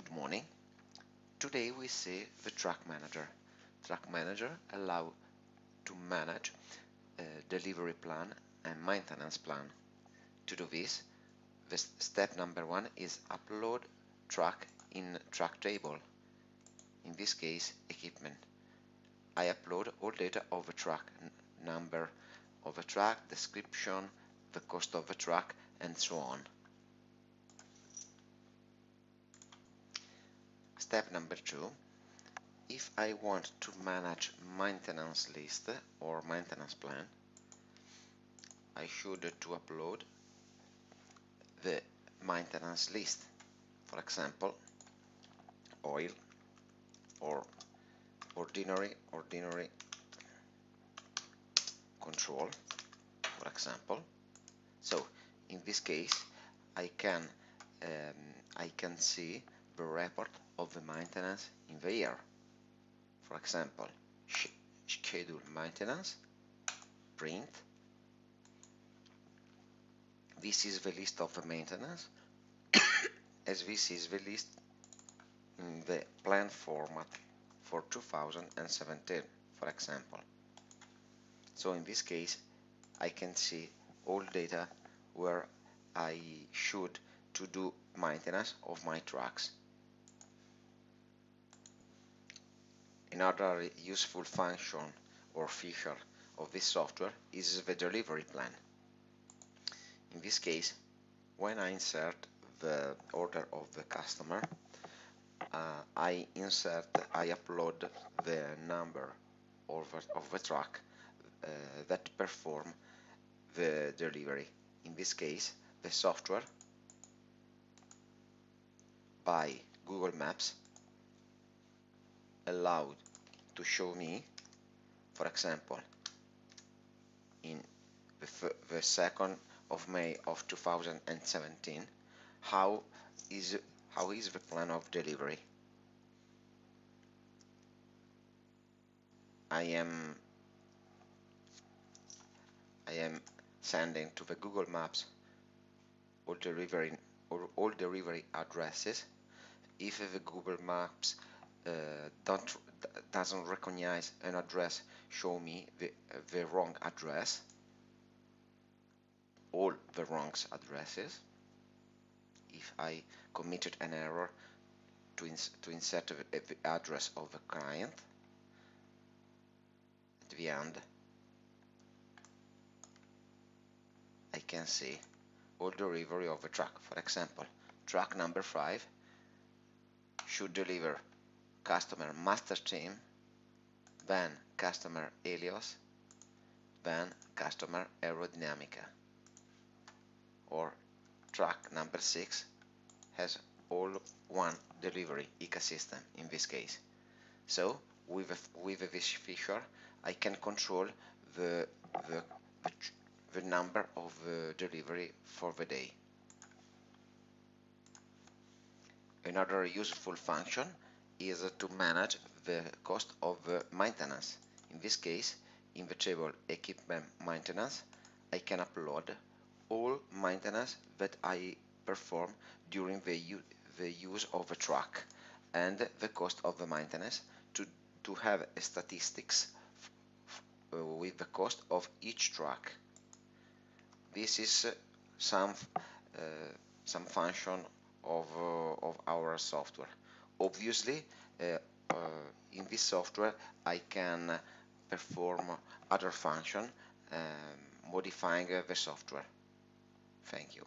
Good morning. Today we see the Track Manager. Track Manager allows to manage a delivery plan and maintenance plan. To do this, the step number one is upload track in track table. In this case, equipment. I upload all data of the track, number of the track, description, the cost of the track, and so on. Step number two, if I want to manage maintenance list or maintenance plan, I should to upload the maintenance list. For example, oil or ordinary control, for example. So in this case, I can see the report of the maintenance in the year. For example, schedule maintenance, print. This is the list of the maintenance, as this is the list in the plan format for 2017, for example. So in this case, I can see all data where I should to do maintenance of my trucks. Another useful function or feature of this software is the delivery plan. In this case, when I insert the order of the customer, I upload the number of the truck that perform the delivery. In this case, the software by Google Maps allowed to show me, for example, in the 2nd of May of 2017, how is the plan of delivery. I am sending to the Google Maps all delivery addresses. If the Google Maps doesn't recognize an address, show me the wrong address, all the wrong addresses. If I committed an error to insert the address of the client, at the end I can see all delivery of the truck. For example, truck number 5 should deliver customer master team, then customer Helios, then customer aerodynamica. Or truck number 6 has all one delivery ecosystem in this case. So with this feature, I can control the number of delivery for the day. Another useful function is to manage the cost of maintenance. In this case, in the table equipment maintenance, I can upload all maintenance that I perform during the use of the truck and the cost of the maintenance to have statistics with the cost of each truck. This is some function of our software. Obviously, in this software I can perform other function modifying the software. Thank you.